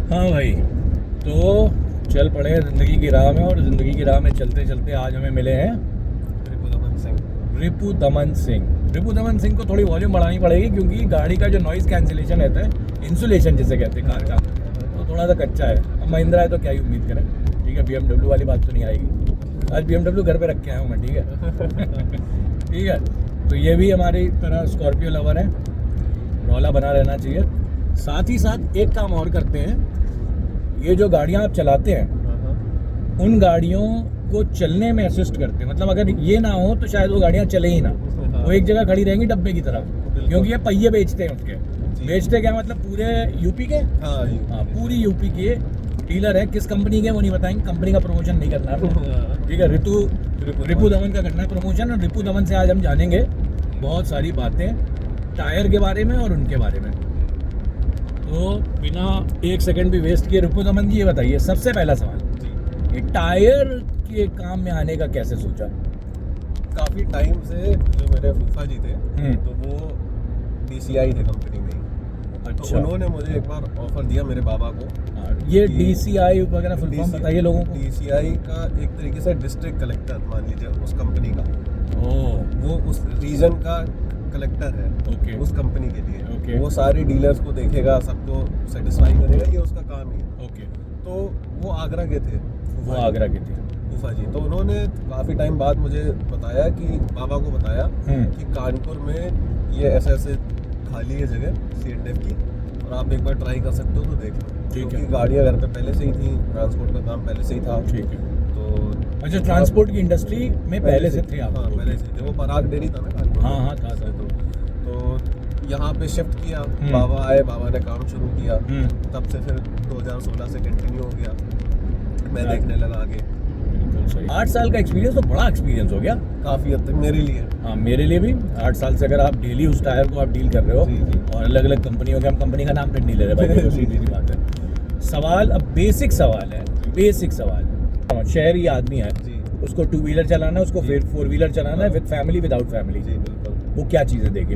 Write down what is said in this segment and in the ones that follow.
हाँ भाई, तो चल पड़े ज़िंदगी की राह में, और ज़िंदगी की राह में चलते चलते आज हमें मिले हैं रिपु दमन सिंह। रिपु दमन सिंह। रिपु दमन सिंह को थोड़ी वॉल्यूम बढ़ानी पड़ेगी क्योंकि गाड़ी का जो नॉइज़ कैंसिलेशन रहता है, इंसुलेशन जिसे कहते हैं कार का, तो थोड़ा सा कच्चा है। अब महिंद्रा है तो क्या ही उम्मीद करें, ठीक है। BMW वाली बात तो नहीं आएगी। आज BMW घर पे रख के आया हूँ मैं, ठीक है। ठीक है, तो ये भी हमारी तरह स्कॉर्पियो लवर है, रौला बना रहना चाहिए। साथ ही साथ एक काम और करते हैं, ये जो गाड़ियाँ आप चलाते हैं उन गाड़ियों को चलने में असिस्ट करते हैं। मतलब अगर ये ना हो तो शायद वो गाड़ियाँ चले ही ना, वो एक जगह खड़ी रहेंगी डब्बे की तरह, क्योंकि ये पहिए बेचते हैं उसके। बेचते क्या मतलब, पूरे यूपी के, हाँ पूरी यूपी के डीलर है। किस कंपनी के वो नहीं बताएंगे, कंपनी का प्रमोशन नहीं करना है, ठीक है। रिपु दमन का करना है प्रमोशन, और रिपु दमन से आज हम जानेंगे बहुत सारी बातें टायर के बारे में और उनके बारे में। तो बिना एक सेकंड भी वेस्ट किए रिपु दमन जी ये बताइए, सबसे पहला सवाल, ये टायर के काम में आने का कैसे सोचा? काफी टाइम से जो मेरे फूफा जी थे तो वो DCI थे कंपनी में ही। अच्छा, तो उन्होंने मुझे एक बार ऑफर दिया मेरे बाबा को। ये DCI वगैरह फुल फॉर्म बताइए लोगों को। DCI का एक तरीके से डिस्ट्रिक्ट कलेक्टर मान लीजिए उस कंपनी का। वो उस रीजन का कलेक्टर है, ओके, उस कंपनी के लिए। ओके, वो सारे डीलर्स को देखेगा, सबको सेटिस्फाई करेगा, ये उसका काम ही है। ओके। तो वो आगरा के थे, वो आगरा के थे फूफा जी। तो उन्होंने काफ़ी टाइम बाद मुझे बताया कि बाबा को बताया कि कानपुर में ये ऐसे ऐसे खाली है जगह C&F की, और आप एक बार ट्राई कर सकते हो तो देख लो। क्योंकि गाड़ियाँ घर पे पहले से ही थी, ट्रांसपोर्ट का काम पहले से ही था। ठीक है। तो अच्छा, ट्रांसपोर्ट की इंडस्ट्री में पहले से थे आप? हाँ, पहले से थे। वो पराग डेयरी था ना कानपुर। हाँ था। तो यहाँ पे शिफ्ट किया, बाबा आए, बाबा ने काम शुरू किया। तब से फिर 2016 से कंटिन्यू हो गया, मैं देखने लगा आगे। 8 साल का एक्सपीरियंस तो बड़ा एक्सपीरियंस हो गया काफ़ी हद तक मेरे लिए। हाँ, मेरे लिए भी 8 साल से अगर आप डेली उस टायर को आप डील कर रहे हो, जी। और अलग अलग कंपनियों के, हम कंपनी का नाम फिर नहीं ले रहे भाई, देखो सीधी सी बात है। सवाल अब बेसिक सवाल है, बेसिक सवाल। शहरी आदमी है, उसको 2 व्हीलर चलाना है, उसको फिर 4 व्हीलर चलाना है, विद फैमिली विदाउट फैमिली, जी बिल्कुल। वो क्या चीज़ें देखे?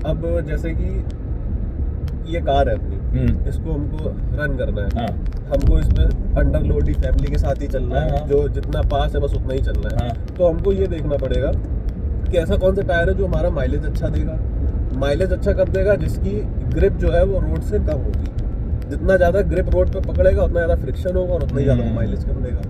अब जैसे कि ये कार है अपनी, इसको हमको रन करना है। हाँ, हमको इसमें अंडरलोड ही फैमिली के साथ ही चलना है। हाँ। जो जितना पास है बस उतना ही चलना है। हाँ। तो हमको ये देखना पड़ेगा कि ऐसा कौन सा टायर है जो हमारा माइलेज अच्छा देगा। माइलेज अच्छा कब देगा? जिसकी ग्रिप जो है वो रोड से कम होगी। जितना ज़्यादा ग्रिप रोड पे पकड़ेगा उतना ज़्यादा फ्रिक्शन होगा और उतना ही ज़्यादा माइलेज कम देगा।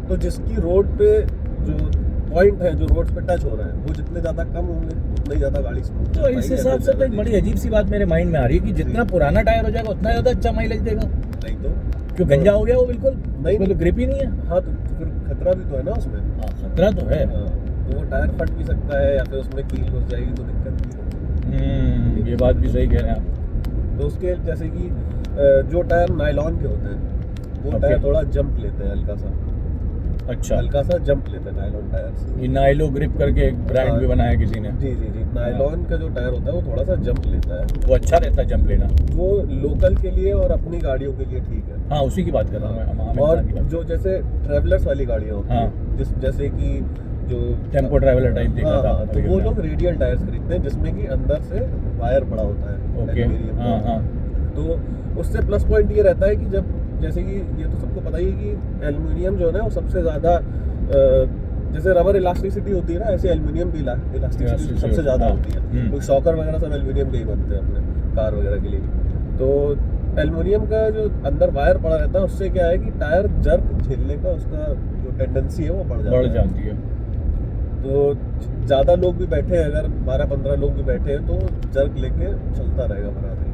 तो जिसकी रोड पे जो पॉइंट है, जो रोड पे टच हो रहा है, वो जितने ज़्यादा कम होंगे उतना ही ज़्यादा गाड़ी स्मूथ। तो इस हिसाब से तो एक बड़ी अजीब सी बात मेरे माइंड में आ रही है कि जितना पुराना टायर हो जाएगा उतना ज़्यादा अच्छा माइलेज देगा। नहीं तो क्यों, गंजा हो गया वो बिल्कुल? नहीं, तो ग्रिप ही नहीं है। हाँ, तो फिर खतरा भी तो है ना उसमें। हाँ, खतरा तो है। हाँ, तो वो टायर फट भी सकता है या फिर उसमें कील घुस जाएगी तो दिक्कत भी है। ये बात भी सही कह रहे हैं आप। तो उसके जैसे कि जो टायर नायलॉन के होते हैं वो टायर थोड़ा जंप लेते हैं, अच्छा, हल्का सा जंप लेते हैं नायलॉन टायर से। ये नाइलो ग्रिप करके एक ब्रांड भी बनाया किसी ने। जी। नायलॉन का जो टायर होता है वो थोड़ा सा जंप लेता है। वो अच्छा रहता है जंप लेना। वो लोकल के लिए और अपनी गाड़ियों के लिए ठीक है। हाँ, उसी की बात कर रहा हूँ मैं। और जो जैसे ट्रेवलर्स वाली गाड़ियाँ होती हैं, जैसे कि जो टेम्पो ट्रैवलर टाइप देखा था, तो वो लोग रेडियल टायर्स खरीदते हैं जिसमें कि अंदर से वायर पड़ा होता है। ओके, हाँ। तो उससे प्लस पॉइंट ये रहता है कि जब, जैसे कि ये तो सबको पता ही है कि एल्युमिनियम जो है ना वो सबसे ज़्यादा, जैसे रबर इलास्टिसिटी होती है ना, ऐसे एल्युमिनियम भी इलास्टिसिटी सबसे ज़्यादा होती है। तो शॉकर वगैरह सब एल्युमिनियम के ही बनते हैं अपने कार वगैरह के लिए। तो एल्युमिनियम का जो अंदर वायर पड़ा रहता है उससे क्या है कि टायर जर्क झेलने का उसका जो टेंडेंसी है वो बढ़ जाती है। तो ज़्यादा लोग भी बैठे हैं, अगर 12-15 लोग भी बैठे हैं तो जर्क लेके चलता रहेगा बराबर।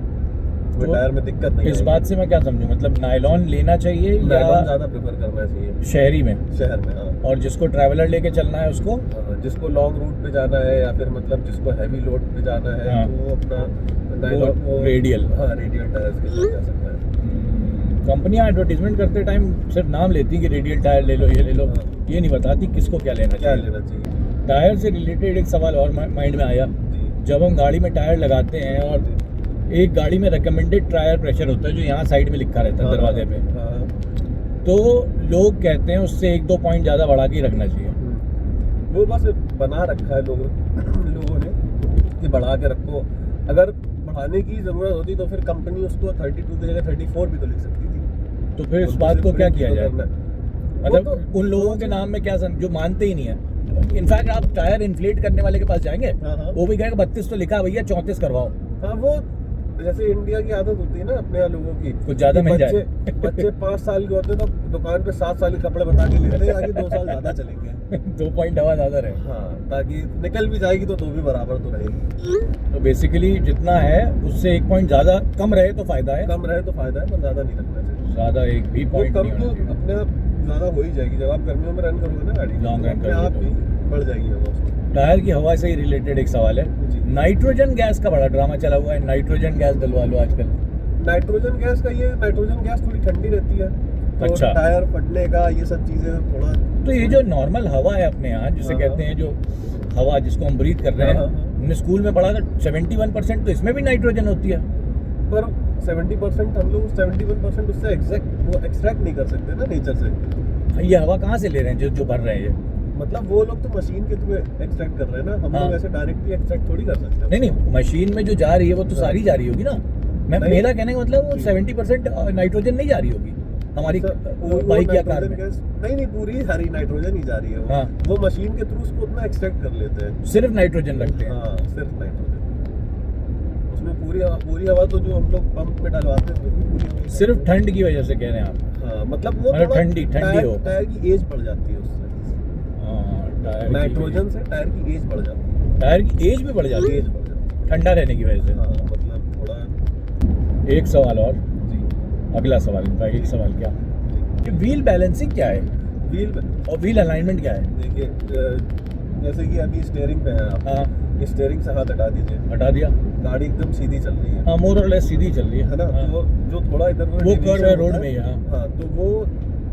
तो टायर में दिक्कत नहीं। इस बात से मैं क्या समझूं, मतलब नायलॉन लेना चाहिए या ज़्यादा प्रेफर करना चाहिए शहर में? हाँ। और जिसको ट्रैवलर लेके चलना है उसको, जिसको लॉन्ग रूट पे जाना है या फिर मतलब जिसको हैवी लोड पे जाना है, तो वो अपना नायलॉन रेडियल टायर्स के साथ जा सकता है। कंपनियां एडवर्टीजमेंट करते टाइम सिर्फ नाम लेती कि रेडियल टायर ले लो, ये ले लो, ये नहीं बताती किसको क्या लेना चाहिए। टायर से रिलेटेड एक सवाल और माइंड में आया, जब हम गाड़ी में टायर लगाते हैं और एक गाड़ी में रिकमेंडेड टायर प्रेशर होता है जो यहाँ साइड में लिखा रहता है दरवाजे पे, तो लोग कहते हैं उससे 1-2 पॉइंट ज़्यादा बढ़ा के रखना चाहिए। वो बस बना रखा है लोगों ने कि बढ़ा के रखो। अगर बढ़ाने की जरूरत होती तो फिर कंपनी उसको 32 की जगह 34 भी तो लिख सकती थी। तो फिर इस उनको बात को सिर्फ क्या print किया तो जाए? करना है। वो मतलब तो उन लोगों के नाम में क्या जो मानते ही नहीं है। इनफैक्ट आप टायर इन्फ्लेट करने वाले के पास जाएंगे, हाँ, हाँ। वो भी कहेगा 32 तो लिखा है भैया, 34 करवाओ। हाँ, वो जैसे इंडिया की आदत होती है ना अपने यहाँ लोगों की, कुछ ज्यादा कि मिल जाए। बच्चे 5 साल के होते हैं तो दुकान पे 7 साल के कपड़े बता के लेते हैं, आगे 2 साल ज्यादा चलेंगे। 2 पॉइंट हवा ज्यादा रहे। हाँ, ताकि निकल भी जाएगी तो भी बराबर तो रहेगी। तो बेसिकली जितना है उससे 1 पॉइंट ज्यादा कम रहे तो फायदा है, कम रहे तो फायदा है, पर ज्यादा नहीं रखना चाहिए। ज्यादा एक भी वो पॉइंट कम नहीं तो होना चाहिए। अपने आप ज्यादा हो ही जाएगी जब आप गर्मियों में रन करोगे ना गाड़ी, Long तो run अपने करोगे आप तो। ही बढ़ जाएगी हवा उसमें। टायर की हवा से ही रिलेटेड एक सवाल है, जी। नाइट्रोजन गैस का बड़ा ड्रामा चला हुआ है, नाइट्रोजन गैस डलवा लो आजकल। नाइट्रोजन गैस का ये नाइट्रोजन गैस थोड़ी ठंडी रहती है, तो अच्छा। टायर फटने का ये सब चीजें थोड़ा। तो ये जो नॉर्मल हवा है अपने यहाँ जिसे हाँ, कहते हैं, जो हवा जिसको हम ब्रीथ कर रहे हैं, हाँ, हाँ। हमने स्कूल में पढ़ा था 71% तो इसमें भी नाइट्रोजन होती है। पर 70% हम लोग 71% उससे एक्सट्रैक्ट नहीं कर सकते ना नेचर से। ये हवा कहाँ से ले रहे हैं जो भर रहे हैं ये? मतलब वो लोग तो मशीन के थ्रू एक्सट्रैक्ट कर रहे हैं ना, हम हाँ। लोग ऐसे डायरेक्टली एक्सट्रैक्ट थोड़ी कर सकते हैं। नहीं, मशीन में जो जा रही है वो तो सारी जा रही होगी ना। नहीं। मेरा कहने का मतलब वो 70% नाइट्रोजन नहीं जा रही होगी हमारी वो बाइक या कार नाइट्रोजन में। गैस नहीं पूरी सारी नाइट्रोजन ही जा रही है वो। हाँ। वो मशीन के थ्रू उसको उतना एक्सट्रैक्ट कर लेते हैं। सिर्फ नाइट्रोजन रखते हैं। हाँ, सिर्फ नाइट्रोजन। उसमें पूरी हवा तो जो हम लोग पंप में डलवाते हैं उसमें पूरी हवा सिर्फ ठंड की वजह से कह रहे हैं आप? हाँ, मतलब वो मतलब थोड़ा ठंडी हो। टायर की एज बढ़ जाती है उससे। हाँ, टायर की नाइट्रोजन से टायर की एज बढ़ जाती है। टायर की एज भी बढ़ जाती है एज बढ़ जाती है। ठंडा रहने की वजह से। हाँ, मतलब थोड़ा। एक सवाल और, जी। अगला सवाल इनका एक सवाल क्या, जी। कि व्हील बैलेंसिंग क्या है व्हील और व्हील अलाइनमेंट क्या है? देखिए, जैसे कि अभी स्टीयरिंग पे है आप, हाँ, स्टीयरिंग से हाथ हटा दीजिए, हटा दिया। गाड़ी एकदम सीधी चल रही है। हाँ, मोर और लेस सीधी चल रही है ना, हाँ। तो जो थोड़ा इधर वो कर्व है रोड में ही, हाँ। हाँ, तो वो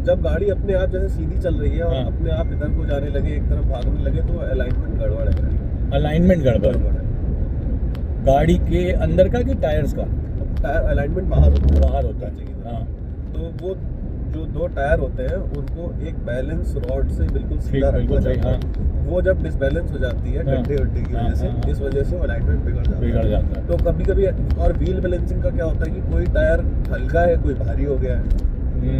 जब गाड़ी अपने आप जैसे सीधी चल रही है और हाँ। अपने आप इधर को जाने लगे, एक तरफ भागने लगे, तो अलाइनमेंट गड़बड़ है गाड़ी की। अलाइनमेंट गड़बड़ है। गाड़ी के अंदर का कि टायर्स का? टायर अलाइनमेंट बाहर होता है। बाहर होता है। चाहिए। हाँ, तो वो जो 2 टायर होते हैं उनको एक बैलेंस रॉड से बिल्कुल सीधा बिल्कुल रखा सही, जाता है। वो जब डिसबैलेंस हो जाती है हाँ। गड्ढे वड्ढे की हाँ, वजह से, हाँ, हाँ। इस वजह से अलाइनमेंट बिगड़ जाता है। तो कभी कभी और व्हील बैलेंसिंग का क्या होता है कि कोई टायर हल्का है, कोई भारी हो गया है,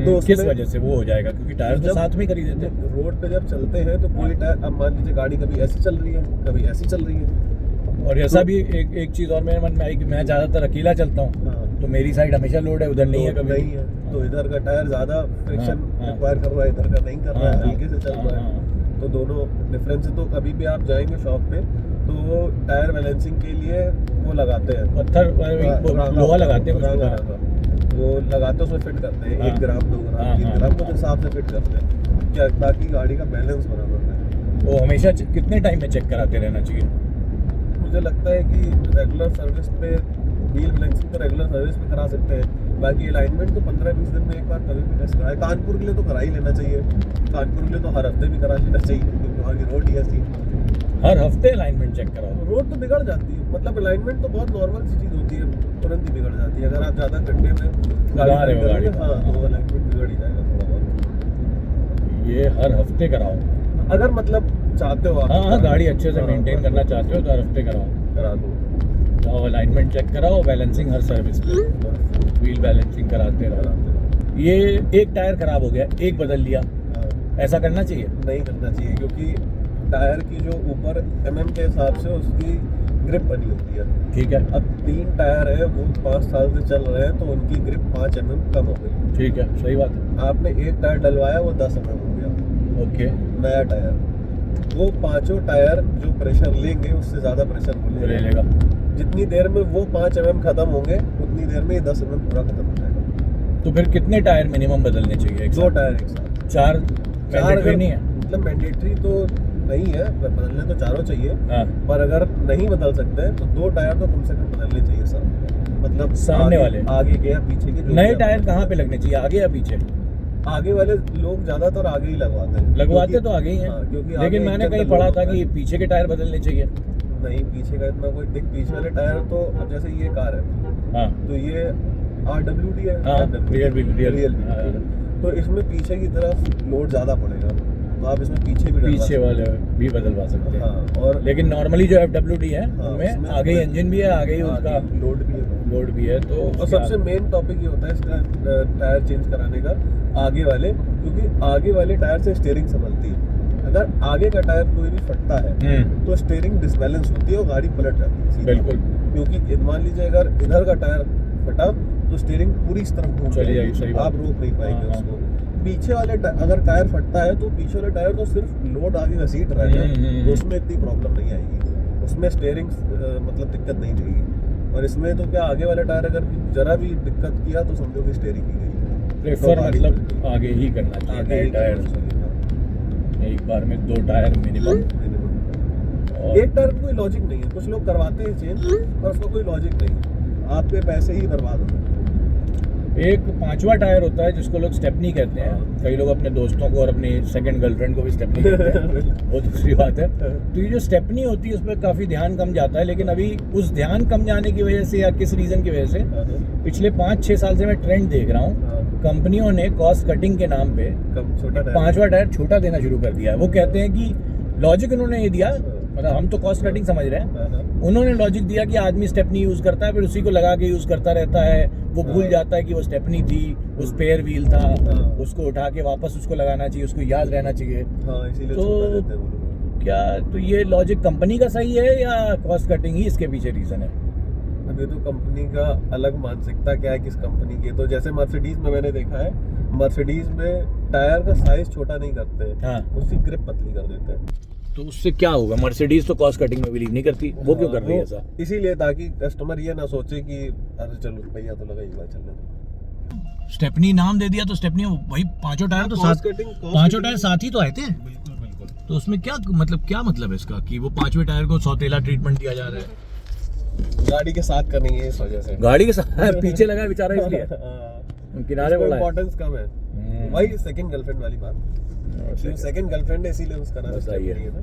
तो किस उसमें- वजह से वो हो जाएगा? क्योंकि टायर तो जब- साथ में खरीदे थे। रोड पे जब चलते हैं तो कोई टायर, अब मान लीजिए गाड़ी कभी ऐसी चल रही है, कभी ऐसी चल रही है। और ऐसा भी एक चीज और मेरे मन में आई कि मैं ज्यादातर अकेला चलता हूँ, हाँ। तो मेरी साइड हमेशा लोड है, उधर नहीं है कभी। नहीं है, तो इधर का टायर ज्यादा फ्रिक्शन हाँ। रिक्वायर कर रहा है, इधर का नहीं कर रहा है, हाँ, हल्के से चल रहा है। हाँ। तो दोनों डिफरेंस है। तो कभी भी आप जाएंगे शॉप पे तो वो टायर बैलेंसिंग के लिए वो लगाते हैं, पत्थर लोहा लगाते हैं उसको। वो लगाते हैं, उसमें फिट करते हैं, हाँ। 1 ग्राम 2 हाँ, ग्राम 3 हाँ, ग्राम के हाँ। हिसाब से फिट करते हैं, क्या ताकि गाड़ी का बैलेंस बराबर रहे। वो हमेशा कितने टाइम में चेक कराते रहना चाहिए? मुझे लगता है कि रेगुलर सर्विस पे व्हील बैलेंसिंग तो रेगुलर सर्विस पे करा सकते हैं, बाकी अलाइनमेंट तो 15-20 दिन में एक बार कभी भी टेस्ट कराए। कानपुर के लिए तो करा ही लेना चाहिए, कानपुर के लिए तो हर हफ्ते भी करा लेना चाहिए, क्योंकि वहाँ की रोड ही ऐसी है। हर हफ्ते अलाइनमेंट चेक कराओ? रोड तो बिगड़ जाती है, मतलब अलाइनमेंट तो बहुत नॉर्मल सी चीज़ होती है, तुरंत ही बिगड़ जाती है। अगर आप ज़्यादा गड्ढे में चला रहे हो गाड़ी, हाँ, तो अलाइनमेंट बिगड़ ही जाएगा थोड़ा बहुत। ये हर हफ्ते कराओ अगर मतलब चाहते हो आप, हाँ, गाड़ी अच्छे से हाँ, मेंटेन करना चाहते हो तो हर हफ्ते कराओ। करा दो। जाओ अलाइनमेंट चेक कराओ, बैलेंसिंग हर सर्विस पे, व्हील बैलेंसिंग कराते रहो। ये एक टायर खराब हो गया, एक बदल लिया, हाँ, ऐसा करना चाहिए? नहीं करना चाहिए, क्योंकि टायर की जो ऊपर के हिसाब से उसकी ग्रिप बनी होती है। ठीक है, अब 3 टायर है, वो 5 साल से चल रहे हैं, तो उनकी ग्रिप 5 कम हो गई। ठीक है, सही बात है। आपने एक टायर डलवाया, वो 10 हो गया ओके, नया टायर। वो 5 टायर जो प्रेशर लेंगे उससे ज़्यादा प्रेशर वो ले ले लेगा। जितनी देर में वो 5 खत्म होंगे, उतनी देर में ये 10 पूरा खत्म हो जाएगा। तो फिर कितने टायर मिनिमम बदलने चाहिए? 2 टायर एक साथ। 4 4 मैंडेटरी नहीं है? मतलब मैंडेटरी तो नहीं है, बदलने तो 4 चाहिए, हाँ, पर अगर नहीं बदल सकते हैं तो 2 टायर तो कम से कम बदलने चाहिए सब, मतलब सामने आगे, वाले आगे के या पीछे के, जो नए भी टायर कहाँ पे लगने चाहिए, आगे या पीछे? आगे वाले लोग ज्यादातर आगे ही लगवाते हैं। लगवाते तो आगे ही हैं, हाँ, क्योंकि लेकिन आगे मैंने इंजन कहीं का पढ़ा लोड था होता कि है। पीछे के टायर बदलने चाहिए। नहीं, पीछे का इतना कोई देख, पीछे वाले टायर तो अब जैसे ये कार है, हाँ, तो ये RWD है, हाँ, RWD, real wheel, real wheel. तो इसमें पीछे की तरफ लोड ज्यादा पड़ेगा, तो आप इसमें पीछे भी डलवा पीछे सकते वाले भी बदलवा सकते हैं। हैं। हाँ, और लेकिन नॉर्मली जो FWD है हाँ, उनमें उसमें आगे ही इंजन भी है, आगे ही उसका लोड भी है। लोड भी है। तो और उसके सबसे मेन टॉपिक ये होता है इसका टायर चेंज कराने का आगे वाले, क्योंकि आगे वाले टायर से स्टीयरिंग संभलती है। अगर आगे का टायर कोई भी फटता है तो स्टीयरिंग डिसबैलेंस होती है और गाड़ी पलट जाती है सीधी। बिल्कुल। क्योंकि मान लीजिए अगर इधर का टायर फटा तो स्टीयरिंग पूरी इस तरफ घूम चली जाएगी, सही जाएगी, बात। आप रोक नहीं पाएंगे हाँ, उसको। पीछे वाले अगर टायर फटता है तो पीछे वाले टायर तो सिर्फ लोड आगे घसीट रहा है, तो उसमें इतनी प्रॉब्लम नहीं आएगी, उसमें स्टीयरिंग मतलब दिक्कत नहीं देगी। और इसमें तो क्या, आगे वाले टायर अगर जरा भी दिक्कत किया तो समझो कि स्टीयरिंग की गई। प्रेफर तो मतलब आगे ही करना चाहिए आगे नए ही टायर करना चाहिए। एक बार में 2 टायर मिनिमम। और एक टायर में कोई लॉजिक नहीं है, कुछ लोग करवाते हैं चेंज पर उसका कोई लॉजिक नहीं है, आपके पैसे ही बर्बाद होते हैं। एक 5वां टायर होता है जिसको लोग स्टेपनी कहते हैं। हाँ। कई लोग अपने दोस्तों को और अपनी सेकंड गर्लफ्रेंड को भी स्टेपनी कहते हैं, वो दूसरी बात है। तो ये जो स्टेपनी होती है उस पर काफ़ी ध्यान कम जाता है, लेकिन अभी उस ध्यान कम जाने की वजह से या किस रीज़न की वजह से पिछले 5-6 साल से मैं ट्रेंड देख रहा हूँ, कंपनियों ने कॉस्ट कटिंग के नाम पे कम छोटा टायर 5वां टायर छोटा देना शुरू कर दिया है। वो कहते हैं कि लॉजिक उन्होंने ये दिया, मतलब हम तो कॉस्ट कटिंग समझ रहे हैं, उन्होंने लॉजिक दिया कि आदमी स्टेपनी यूज करता है फिर उसी को लगा के यूज करता रहता है, वो भूल जाता है कि वो स्टेपनी थी, वो स्पेयर व्हील था, उसको उठा के वापस उसको लगाना चाहिए, उसको याद रहना चाहिए। हाँ, इसीलिए तो छोटा देते हैं वो लोग। क्या तो ये लॉजिक कंपनी का सही है या कॉस्ट कटिंग ही इसके पीछे रीजन है? अभी तो कंपनी का अलग मानसिकता क्या है किस कंपनी की, तो जैसे मर्सिडीज में मैंने देखा है, मर्सिडीज में टायर का साइज छोटा नहीं करते हैं, हाँ। उसकी ग्रिप पतली कर देते हैं। तो उससे क्या होगा? मर्सिडीज तो कॉस्ट कटिंग में बिलीव नहीं करती, वो क्यों कर रही है ऐसा? इसीलिए ताकि कस्टमर ये ना सोचे कि अरे चलो भैया तो लगा ही हुआ चलने। स्टेपनी नाम दे दिया तो स्टेपनी भाई पांचों टायर तो साथ, पांचों टायर साथ ही तो आए थे। बिल्कुल बिल्कुल। तो उसमें क्या मतलब है इसका कि वो 5वें टायर को सौतेला ट्रीटमेंट दिया जा रहा है? गाड़ी के साथ करनी है इस वजह से। गाड़ी के साथ पीछे लगा बेचारा इसलिए किनारे वाला है। इंपॉर्टेंस कम है, वही सेकंड गर्लफ्रेंड वाली बात। सेकंड गर्लफ्रेंड है इसीलिए उसका नाम सही है ना।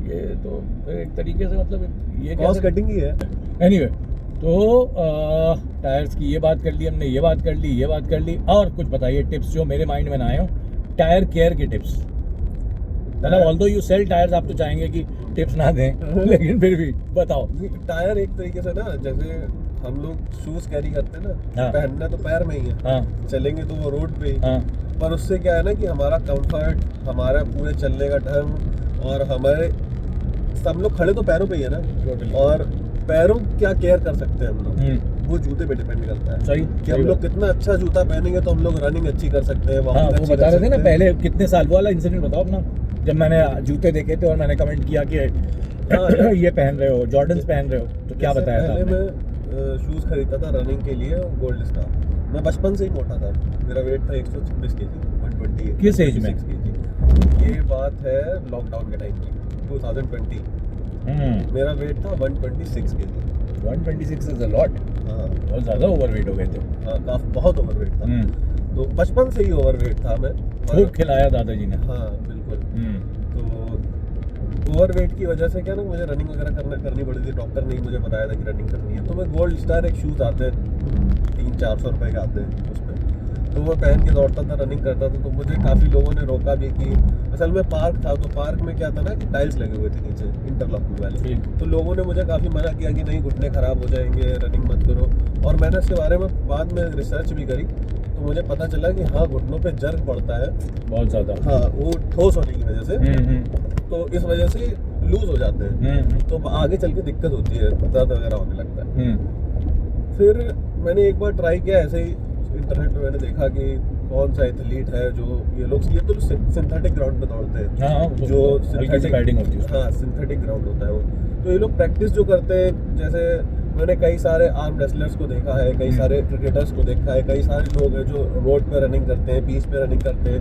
ये तो एक तरीके से मतलब ये कॉस्ट कटिंग ही है। एनीवे, तो टायर्स की ये बात कर ली हमने, ये बात कर ली, और कुछ बताइए टिप्स जो मेरे माइंड में ना आए हो, टायर केयर के टिप्स। मतलब ऑल्दो यू सेल टायर्स, आप तो चाहेंगे कि टिप्स ना दें लेकिन फिर भी बताओ। टायर एक तरीके से ना, जैसे हम लोग शूज कैरी करते हैं ना, हाँ। पहनना तो पैर में ही है, हाँ चलेंगे तो वो रोड पे ही। हाँ पर उससे क्या है ना कि हमारा कंफर्ट, हमारा पूरे चलने का ढंग, और हमारे सब लोग खड़े तो पैरों पे ही है ना, Totally. और पैरों क्या केयर कर सकते हैं हम लोग, वो जूते पे डिपेंड करता है सही कि हम लोग कितना अच्छा जूता पहनेंगे तो हम लोग रनिंग अच्छी कर सकते हैं। हाँ, walking वो अच्छी बता कर रहे थे ना सकते हैं। पहले कितने साल, वो वाला इंसिडेंट बताओ अपना, जब मैंने जूते देखे थे और मैंने कमेंट किया कि ये पहन रहे हो, जॉर्डन्स पहन रहे हो, तो क्या जैसे बताया था पहले आपने? मैं शूज खरीदता था रनिंग के लिए, गोल्ड स्टार। मैं बचपन से ही मोटा था, मेरा वेट था 126 केजी, 120। किस एज में? 126 केजी। ये बात है लॉकडाउन के टाइम की, 2020। मेरा वेट था 126 केजी। 126 इज अ लॉट, हाँ बहुत ज्यादा ओवरवेट हो गए थे। हाँ, काफी बहुत ओवरवेट था। तो बचपन से ही ओवरवेट था मैं। खूब खिलाया दादाजी ने। हाँ बिल्कुल। तो ओवरवेट की वजह से क्या ना, मुझे रनिंग वगैरह करनी पड़ी थी। डॉक्टर ने मुझे बताया था कि रनिंग करनी है, तो मैं गोल्ड स्टार एक शूज़ आते हैं 300-400 रुपये के आते हैं उस पर, तो वो पहन के दौड़ता था, रनिंग करता था। तो मुझे काफ़ी लोगों ने रोका भी कि असल में पार्क था, तो पार्क में क्या था ना कि टाइल्स लगे हुए थे नीचे, इंटरलॉकिंग वाले। तो लोगों ने मुझे काफ़ी मना किया कि नहीं, घुटने ख़राब हो जाएंगे, रनिंग मत करो। और मैंने इसके बारे में बाद में रिसर्च भी करी, तो मुझे पता चला कि हाँ, घुटनों पे जर्क पड़ता है बहुत ज़्यादा। हाँ, वो ठोस होने की वजह से, तो इस वजह से लूज हो जाते हैं, तो आगे चल के दिक्कत होती है, दर्द वगैरह होने लगता है। फिर मैंने एक बार ट्राई किया ऐसे ही, इंटरनेट पे मैंने देखा कि कौन सा एथलीट है जो ये तो सिंथेटिक ग्राउंड पे दौड़ते हैं। हाँ, जो पैडिंग होती है। हाँ, सिंथेटिक ग्राउंड होता है वो। तो ये लोग प्रैक्टिस जो करते हैं, जैसे मैंने कई सारे आर्म रेसलर्स को देखा है, कई सारे क्रिकेटर्स को देखा है, कई सारे लोग हैं जो रोड पे रनिंग करते हैं, पिच पे रनिंग करते हैं,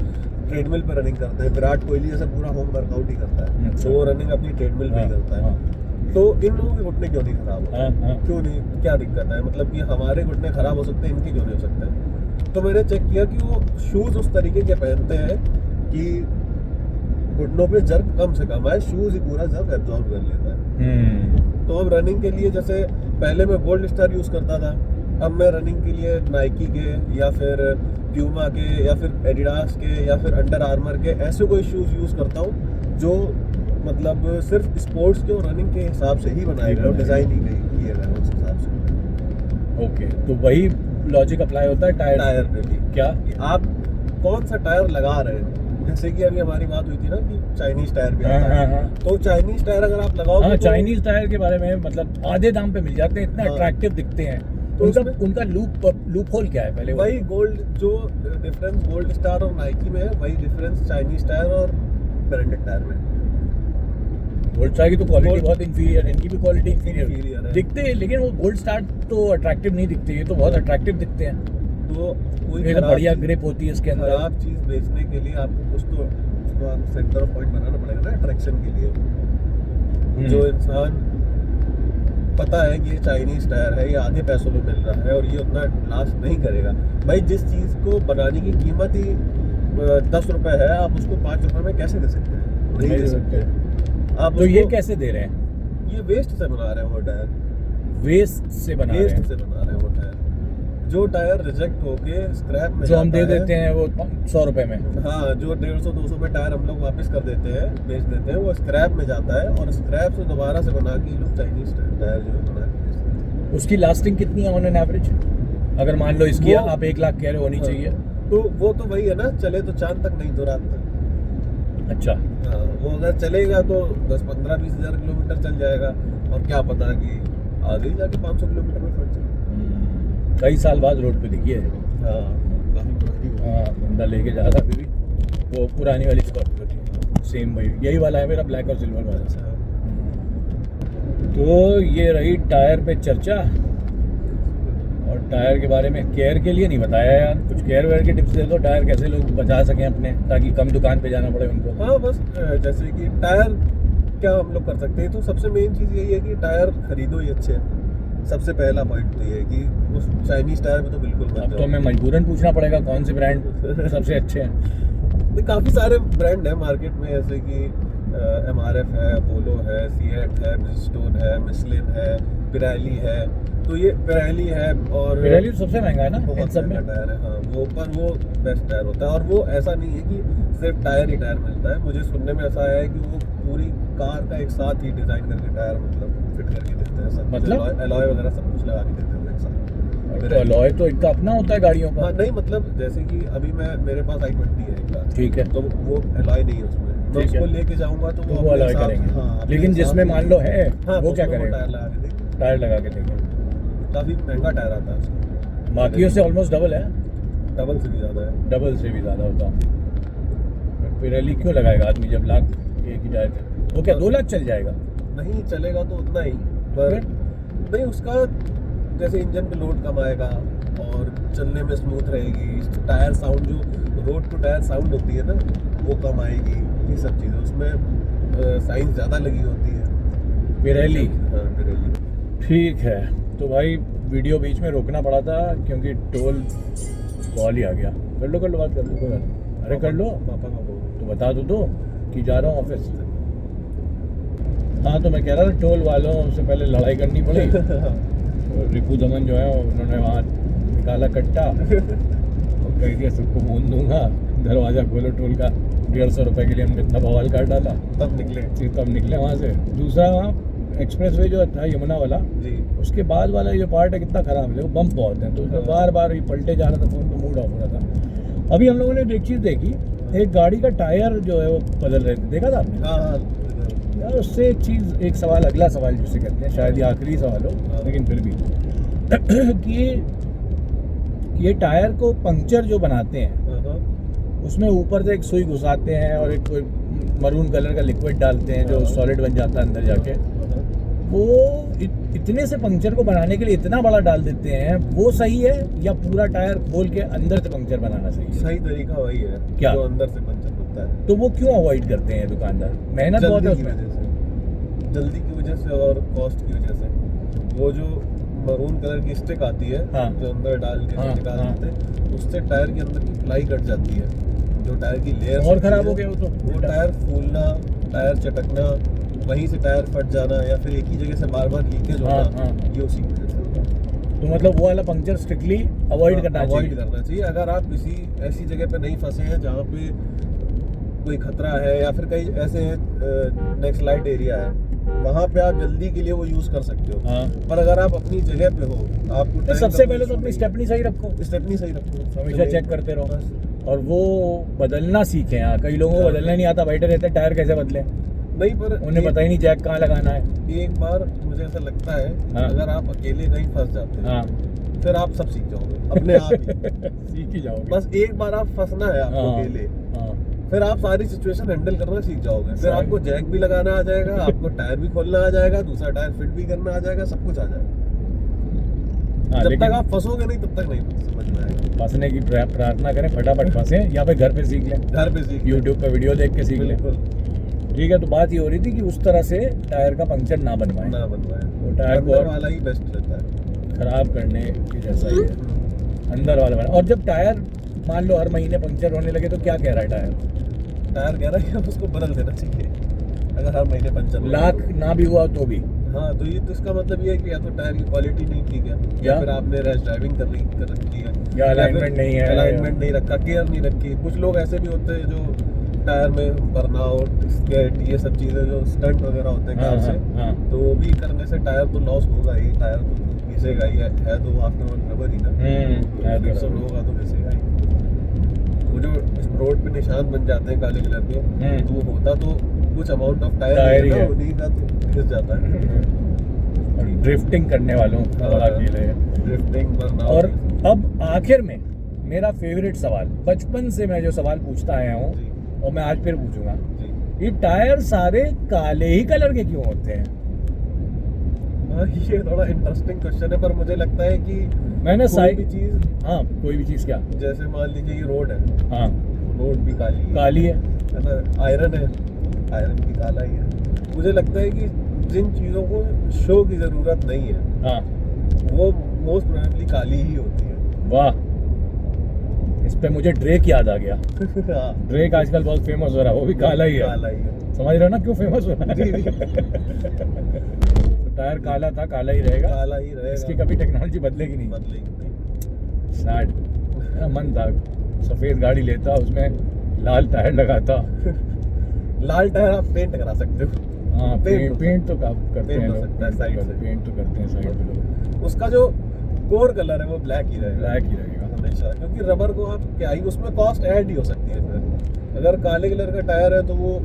ट्रेडमिल पे रनिंग करते हैं। विराट कोहली जैसे पूरा होम वर्कआउट ही करता है, तो वो रनिंग अपनी ट्रेडमिल पे ही करता है। तो इन लोगों के घुटने क्यों नहीं खराब होते? क्यों नहीं, क्या दिक्कत है? मतलब कि हमारे घुटने खराब हो सकते हैं, इनके क्यों नहीं हो सकते? तो मैंने चेक किया कि वो शूज़ उस तरीके के पहनते हैं कि घुटनों पे जर्क कम से कम आए, शूज़ ही पूरा जर्क एब्जॉर्ब कर लेता है। तो अब रनिंग के लिए जैसे पहले मैं गोल्ड स्टार यूज़ करता था, अब मैं रनिंग के लिए नाइकी के या फिर प्यूमा के या फिर एडिडास के या फिर अंडर आर्मर के ऐसे कोई शूज़ यूज़ करता हूँ जो मतलब सिर्फ स्पोर्ट्स के और रनिंग के हिसाब से ही बनाए गए और डिज़ाइन ही किए गए उस हिसाब से। ओके, तो वही लॉजिक अप्लाई होता है टायर पे भी। क्या आप कौन सा टायर लगा रहे हैं, जैसे कि अभी हमारी बात हुई थी ना कि चाइनीज टायर भी आता है, तो चाइनीज टायर अगर आप लगाओगे हाँ, तो चाइनीज टायर के बारे में मतलब आधे दाम पे मिल जाते हैं, इतना हाँ। अट्रैक्टिव दिखते हैं। तो उनका लूप होल क्या है पहले? वही गोल्ड, जो डिफरेंस गोल्ड स्टार और नाइकी में है वही डिफरेंस चाइनीज टायर और ब्रांडेड टायर में। गोल्ड स्टार की तो क्वालिटी Gold- बहुत इंफीरियर, इनकी भी क्वालिटी Inferior इंफीरियर है। दिखते हैं, लेकिन वो गोल्ड स्टार तो अट्रैक्टिव नहीं दिखते, ये तो बहुत अट्रैक्टिव दिखते हैं। तो कोई ये तो बढ़िया ग्रिप होती है इसके अंदर। खराब चीज बेचने के लिए आपको कुछ तो उसका सेंटर ऑफ पॉइंट बनाना पड़ेगा ना अट्रैक्शन के लिए। जो इंसान पता है कि ये चाइनीज टायर है, ये आधे पैसों में मिल रहा है और ये उतना लास्ट नहीं करेगा। भाई जिस चीज़ को बनाने की कीमत ही 10 रुपए है, आप उसको 5 रुपए में कैसे दे सकते हैं? नहीं दे सकते। आप तो ये उसको- कैसे दे रहे हैं? ये वेस्ट से बना रहे हैं वो टायर, वेस्ट से बना रहे वेस्ट हैं, से बना रहे हैं वो टायर। जो टायर रिजेक्ट होके स्क्रैप में जो हम दे जाता है, देते हैं वो 100 रुपए में। हाँ, जो 150-200 में टायर हम लोग वापस कर देते हैं, बेच देते हैं, वो स्क्रैप में जाता है और स्क्रैप से दोबारा से बना के लोग चाइनीज टायर जो है बना के बेचते हैं। उसकी लास्टिंग कितनी है ऑन एन एवरेज? अगर मान लो इसकी वो- आप 1 लाख कह रहे हो, होनी हाँ। चाहिए। तो वो तो वही है ना, चले तो चांद तक नहीं तो रात तक। अच्छा, हाँ, वो अगर चलेगा तो 10-15-20 हज़ार किलोमीटर चल जाएगा और क्या पता कि आगे जाके 500 किलोमीटर में फट जाए। कई साल बाद रोड पे दिखी है। हाँ, काफी पुरानी हो। हाँ, बंदा लेके जा रहा अभी भी, वो पुरानी वाली स्कॉर्पियो थी, सेम वही, यही वाला है मेरा, ब्लैक और सिल्वर वाला। अच्छा, तो ये रही टायर पे चर्चा, और टायर के बारे में केयर के लिए नहीं बताया यार, कुछ केयर वेयर की टिप्स दे दो, टायर कैसे लोग बचा सकें अपने, ताकि कम दुकान पे जाना पड़े उनको। हाँ बस जैसे कि टायर क्या हम लोग कर सकते हैं, तो सबसे मेन चीज़ यही है कि टायर खरीदो ही अच्छे। सबसे पहला पॉइंट तो ये है कि उस चाइनीज टायर में तो बिल्कुल मत अब तो जाओ। हमें मजबूरन पूछना पड़ेगा कौन से ब्रांड सबसे अच्छे हैं। काफ़ी सारे ब्रांड है मार्केट में, जैसे कि MRF है, अपोलो है, सीएट है, ब्रिजस्टोन है, मिशलिन है, पिराली है। तो ये पिराली है और पिराली सबसे महंगा है ना इन बहुत सब में। महंगा टायर है। हाँ, वो पर वो बेस्ट टायर होता है और वो ऐसा नहीं है कि सिर्फ टायर ही टायर मिलता है। मुझे सुनने में ऐसा आया है कि वो पूरी कार का एक साथ ही डिजाइन करके टायर मतलब फिट करके देते हैं, सब मतलब? अलॉय वगैरह सब कुछ लगा के देते हैं वो एक साथ। तो अलॉय तो इनका अपना होता है गाड़ियों का। हाँ, नहीं मतलब जैसे कि अभी मेरे पास i20 है एक कार, ठीक है, तो वो अलॉय नहीं है उसमें। मैं ठीक है। उसको लेके जाऊंगा तो तो वो अपने अलॉय हिसाब- करेंगे। हाँ, अपने लेकिन हिसाब जिसमें से- मान लो है, हाँ, वो क्या उसमें करेगा? टायर लगा के देंगे। टायर लगा के देंगे। काफी महंगा टायर आता है उसका, बाकियों से ऑलमोस्ट डबल है, डबल से भी ज्यादा है। डबल से भी ज़्यादा होता। पिराली क्यों लगाएगा आदमी जब लाख एक ही टायर पे? वो क्या 2 लाख चल जाएगा? नहीं चलेगा तो उतना ही, पर नहीं उसका जैसे इंजन पे लोड कम आएगा और चलने में स्मूथ रहेगी। टायर साउंड जो रोड टू टायर साउंड होती है ना, वो कम आएगी। ये सब चीज़ें उसमें साइंस ज़्यादा लगी होती है। पिराली, हाँ, पिराली। ठीक है। तो भाई वीडियो बीच में रोकना पड़ा था क्योंकि टोल कॉल ही आ गया। कर लो बात कर लो, कोई बात नहीं। अरे कर लो, पापा का फोन। तो बता दो तो कि जा रहा हूँ ऑफिस। हाँ, तो मैं कह रहा था टोल वालों से पहले लड़ाई करनी पड़ी। तो रिपू दमन जो है उन्होंने वहाँ निकाला कट्टा और कह दिया सबको भून दूंगा, दरवाज़ा खोलो टोल का। 150 रुपये के लिए हमने इतना बवाल काट डाला, तब निकले तब निकले वहाँ से। दूसरा वहाँ एक्सप्रेस वे जो था यमुना वाला, जी। उसके बाद वाला जो पार्ट है कितना ख़राब है, वो बम्प बहुत है, तो उसमें बार बार ही पलटे जा रहा था फ़ोन, तो मूड ऑफ हो रहा था। अभी हम लोगों ने एक चीज़ देखी, एक गाड़ी का टायर जो है वो बदल रहे थे, देखा था आपने? हाँ हाँ, यार उससे एक चीज़, एक सवाल, अगला सवाल जिसे कहते हैं, शायद ये आखिरी सवाल हो लेकिन फिर भी कि ये टायर को पंक्चर जो बनाते हैं हाँ, उसमें ऊपर से एक सुई घुसाते हैं और एक कोई मरून कलर का लिक्विड डालते हैं जो सॉलिड बन जाता है अंदर जाके। वो इतने से पंक्चर को बनाने के लिए इतना बड़ा डाल देते हैं, वो सही है या पूरा टायर खोल के अंदर से पंक्चर बनाना सही है? सही तरीका वही है क्या? जो अंदर से पंचर होता है। तो वो क्यों अवॉइड करते हैं दुकानदार? मेहनत बहुत है जल्दी की उसमें। वजह से, जल्दी की वजह से और कॉस्ट की वजह से। वो जो मरून कलर की स्टिक आती है, हाँ। जो अंदर डाल के हाँ, निकाल हाँ। देते हैं, उससे टायर के अंदर की फ्लाई कट जाती है, जो टायर की लेयर और खराब हो गया वो तो। वो टायर फूलना, टायर चटकना, वहीं से टायर फट जाना या फिर एक ही जगह से बार बार लीकेज होना, हाँ, हाँ। ये उसी की वजह से होता है। तो मतलब वो वाला पंक्चर स्ट्रिक्टली अवॉइड करना अवॉइड चाहिए। करना चाहिए। अगर आप किसी ऐसी जगह पे नहीं फंसे हैं जहाँ पे कोई खतरा है या फिर कहीं ऐसे नेक्स्ट लाइट एरिया है, वहाँ पे आप जल्दी के लिए वो यूज कर सकते हो। हाँ। पर अगर आप अपनी जगह पे हो, आपको तो सबसे पहले तो अपनी स्टेपनी सही रखो, स्टेपनी सही रखो, हमेशा चेक करते रहो, बस। और वो बदलना सीखें। यहाँ कई लोगों को बदलना नहीं आता, बैठे रहते टायर कैसे बदले, नहीं, पर उन्हें पता ही नहीं जैक कहाँ लगाना है। एक बार मुझे ऐसा लगता है हाँ। अगर आप अकेले नहीं फंस जाते हाँ फिर आप सब सीख जाओगे अपने आप ही। सीख ही जाओगे। बस एक बार आप फंसना है आपको हाँ, अकेले, हाँ। फिर आप सारी सिचुएशन हैंडल करना सीख जाओगे। फिर सही। आपको जैक भी लगाना आ जाएगा, आपको टायर भी खोलना आ जाएगा, दूसरा टायर फिट भी करना आ जाएगा, सब कुछ आ जाएगा। हाँ, जब लेकिन तक आप फंसोगे नहीं तब तक नहीं समझ में आएगा। फंसने की प्रार्थना करें, फटाफट फंसे, या फिर घर पे सीख लें, घर पे सीख यूट्यूब पे वीडियो देख के सीख लें। बिल्कुल ठीक है, तो बात ये हो रही थी कि उस तरह से टायर का पंक्चर ना बनवाएं, ना बनवाए, वो टायर को अंदर वाला ही बेस्ट रहता है। खराब करने की जैसा ही है, अंदर वाला बना। और जब टायर मान लो हर महीने पंक्चर होने लगे तो क्या कह रहा है टायर? टायर कह रहा है कि अब उसको बदल देना चाहिए अगर हर महीने पंचर हो। लाख ना भी हुआ तो भी। हाँ, तो ये तो इसका मतलब ये है कि या तो टायर की क्वालिटी नहीं ठीक है, या या फिर आपने रैश ड्राइविंग कर रखी है, या अलाइनमेंट नहीं है, अलाइनमेंट नहीं रखा, केयर नहीं रखी। कुछ लोग ऐसे भी होते हैं जो टायर में बर्नआउट, स्केट, ये सब चीज़ें जो स्टंट वगैरह होते हैं हाँ, कार से, हाँ। तो वो भी करने से टायर तो लॉस होगा ही, टायर तो घिसेगा ही, है तो आफ्टर ऑल रबर ही ना, फ्रिक्शन होगा तो घिसेगा ही। वो जो रोड पे निशान बन जाते हैं काले कलर के, तो वो होता तो कुछ अमाउंट ऑफ टायर ही है। उन्हीं का तो घिस जाता है। ड्रिफ्टिंग करने वालों का बड़ा खेल है। Drifting burnout. और अब आखिर में मेरा फेवरेट सवाल, बचपन से मैं जो सवाल पूछता आया हूँ जी, और मैं आज फिर पूछूंगा, जी। ये टायर सारे काले ही कलर के क्यों होते हैं? हाँ, ये थोड़ा इंटरेस्टिंग क्वेश्चन है, पर मुझे लगता है कि मैंने कोई भी चीज, हाँ, कोई भी चीज़ क्या? जैसे मान लीजिए ये रोड है, हाँ, रोड भी काली काली है। है ना, आयरन है, आयरन भी काला ही है। मुझे लगता है कि जिन चीज़ों को शो की ज़रूरत नहीं है, हाँ, वो मोस्ट प्रोबेबली काली ही होती है। वाह, इस पे मुझे ड्रेक याद आ गया। हाँ, ड्रेक आजकल बहुत फेमस हो रहा है, वो भी काला ही है। काला ही है। समझ रहे हो ना क्यों फेमस हो रहा है? जी, जी। तो टायर काला था, काला ही रहेगा, काला ही रहेगा, इसकी कभी टेक्नोलॉजी बदलेगी नहीं। बदलेगी नहीं। सैड, मेरा मन था सफ़ेद गाड़ी लेता, उसमें लाल टायर लगाता। लाल टायर आप पेंट करा सकते हो। हाँ, पेंट पेंट तो करते पेंट हैं हो लोग, सकता है साइड से। पेंट तो करते हैं साइड पे लोग। उसका जो कोर कलर है वो ब्लैक ही रहेगा, ब्लैक ही रहेगा हमेशा, क्योंकि रबर को आप क्या ही, उसमें कॉस्ट ऐड ही हो सकती है। फिर अगर काले कलर का टायर है तो वो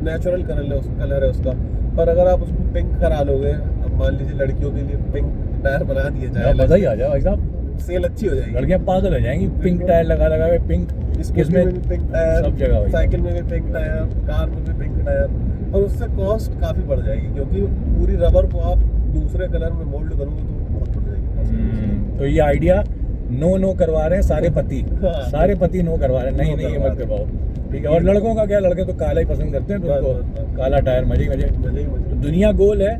नेचुरल कलर है उसका, पर अगर आप उसको पिंक करा लोगे, अब मान लीजिए लड़कियों के लिए पिंक टायर बना दिया जाए, मजा ही आ जाए भाई साहब, सेल अच्छी हो जाएगी। लड़कियां पागल हो जाएंगी, पिंक टायर लगा लगा के, पिंक स्कूटी में भी पिंक टायर, सब जगह भाई। साइकिल में भी पिंक टायर, कार में भी पिंक टायर, और उससे कॉस्ट काफ़ी बढ़ जाएगी, क्योंकि पूरी रबर को आप दूसरे कलर में मोल्ड करोगे तो बहुत बढ़ जाएगी। तो ये आइडिया नो करवा रहे हैं सारे पति, हाँ। सारे पति नो करवा रहे हैं, नहीं नहीं ये मत करवाओ, ठीक है। और लड़कों का क्या, लड़के तो काला ही पसंद करते हैं, तो बस, उनको बस। काला टायर मजे मजे। मजे ही मजे। तो दुनिया गोल है,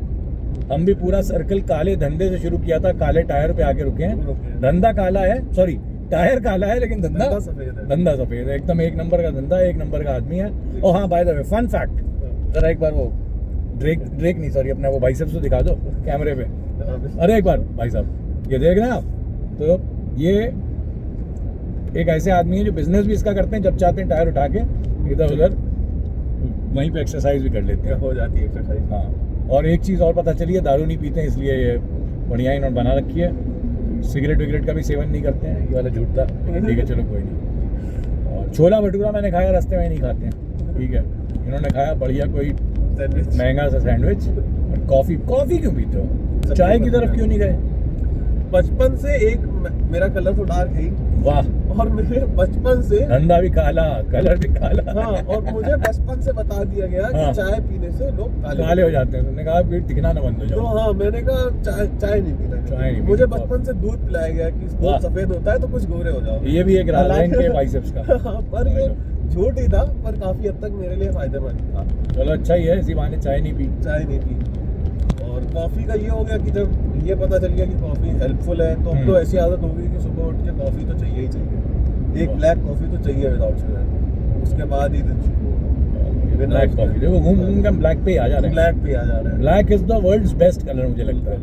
हम भी पूरा सर्कल काले धंधे से शुरू किया था, काले टायर पे आके रुके हैं। रुके। धंधा काला है, सॉरी टायर काला है, लेकिन धंधा धंधा सफेद है। धंधा सफेद है, एकदम एक नंबर का धंधा, एक नंबर का आदमी है। और हाँ, by the way fun fact, जरा एक बार वो ड्रेक नहीं, सॉरी, अपना वो बाइसेप्स तो दिखा दो कैमरे पे। अरे एक बार भाई साहब, ये देख रहे हैं आप, तो ये एक ऐसे आदमी है जो बिजनेस भी इसका करते हैं, जब चाहते हैं टायर उठा के इधर उधर वहीं पे एक्सरसाइज भी कर लेते हैं। हो जाती है एक्सरसाइज। हाँ, और एक चीज़ और पता चली है, दारू नहीं पीते हैं, इसलिए ये बढ़िया इन्होंने बना रखी है। सिगरेट विगरेट का भी सेवन नहीं करते हैं, ये वाला झूठ था, ठीक है, चलो कोई नहीं। और छोला भटूरा मैंने खाया, रास्ते में नहीं खाते हैं, ठीक है। इन्होंने खाया बढ़िया कोई सैंडविच। महंगा सा सैंडविच, और कॉफ़ी क्यों पीते हो? चाय की तरफ क्यों नहीं गए? बचपन से एक मेरा कलर तो डार्क है ही, वाह, और मेरे बचपन से, धंधा भी काला, कलर भी काला। हाँ, और मुझे बचपन से बता दिया गया हाँ। कि चाय पीने से लोग काले हो जाते हैं। तुमने कहा फिर दिखना ना बंद हो तो जाओ। हाँ, मैंने कहा चाय नहीं पीना है। चाय नहीं मुझे पीनी। बचपन से दूध पिलाया गया कि वाह। दूध सफेद होता है तो कुछ गोरे हो जाओ। ये भी एक राज है इनके बाइसेप्स का। हाँ, पर ये झूठ ही था, पर काफी हद तक मेरे लिए फायदेमंद था। चलो अच्छा ही है, इसी बहाने चाय नहीं पी। चाय नहीं पी। और कॉफ़ी का ये हो गया कि जब ये पता चल गया कि कॉफ़ी हेल्पफुल है, तो अब तो ऐसी आदत हो गई कि सुबह उठ के कॉफ़ी तो चाहिए ही चाहिए। एक ब्लैक कॉफ़ी तो चाहिए विदाउट शुगर, उसके बाद ही दिन शुरू होगा। ब्लैक कॉफी देखो, घूम के हम ब्लैक पे ही आ जा रहे हैं। ब्लैक पे आ जा रहा है। Black is the world's best colour मुझे लगता है।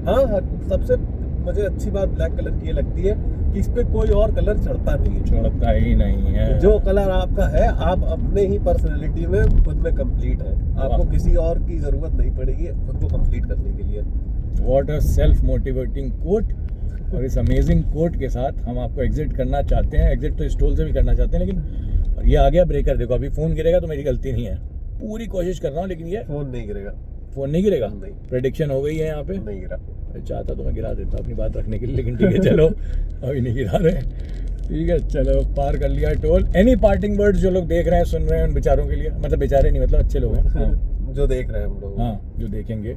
हाँ, सबसे मुझे अच्छी बात ब्लैक कलर की ये लगती है कि इस पे कोई और कलर चढ़ता नहीं है। छोड़ता ही नहीं है। जो कलर आपका है, आप अपने ही पर्सनैलिटी में खुद में कंप्लीट है। आपको किसी और की जरूरत नहीं पड़ेगी खुद को कंप्लीट करने के लिए। What a self motivating quote. और इस अमेजिंग कोट के साथ हम आपको एग्जिट करना चाहते हैं। एग्जिट तो स्टॉल से भी करना चाहते हैं, लेकिन ये आ गया ब्रेकर। देखो अभी फोन गिरेगा तो मेरी गलती नहीं है, पूरी कोशिश कर रहा हूँ, लेकिन ये फोन नहीं गिरेगा। फोन नहीं गिरेगा। नहीं। प्रेडिक्शन हो गई है यहाँ पे। नहीं गिरा। चाहता तो मैं गिरा देता अपनी बात रखने के लिए, लेकिन ठीक है चलो अभी नहीं गिरा रहे। ठीक है चलो, पार कर लिया टोल। एनी पार्टिंग वर्ड्स जो लोग देख रहे हैं, सुन रहे हैं, उन बेचारों के लिए, मतलब बेचारे नहीं, मतलब अच्छे लोग हैं। हाँ। जो देख रहे हैं हम लोग। हाँ, जो देखेंगे।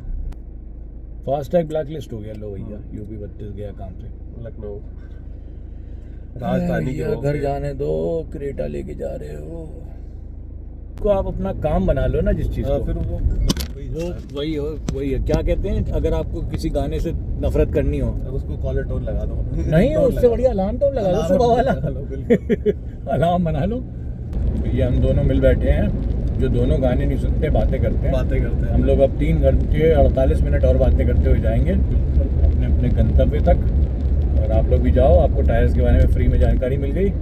फास्टैग ब्लैक लिस्ट हो गया। लो भैया, यूपी 32 गया काम से। लखनऊ राजधानी के घर जाने दो, क्रेटा लेके जा रहे हो। को आप अपना काम बना लो ना जिस चीज को, फिर वो वही है। क्या कहते हैं, अगर आपको किसी गाने से नफरत करनी हो, उसको कॉलर टोन लगा दो। नहीं उससे बढ़िया अलार्म टोन लगा दो, सुबह वाला अलार्म बना लो। ये हम दोनों मिल बैठे हैं, जो दोनों गाने नहीं सुनते, बातें करते हैं। हम लोग अब 3 घंटे 48 मिनट और बातें करते हुए जाएंगे अपने अपने गंतव्य तक। और आप लोग भी जाओ, आपको टायर्स के बारे में फ्री में जानकारी मिल गई,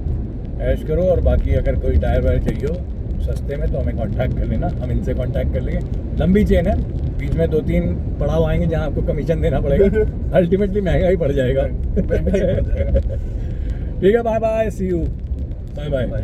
ऐश करो। और बाकी अगर कोई टायर वायर चाहिए हो सस्ते में तो हमें कांटेक्ट कर लेना, हम इनसे कांटेक्ट कर लेंगे। लंबी चेन है, बीच में 2-3 पड़ाव आएंगे जहां आपको कमीशन देना पड़ेगा। अल्टीमेटली महंगा ही पड़ जाएगा। ठीक है, bye bye, see you, bye bye.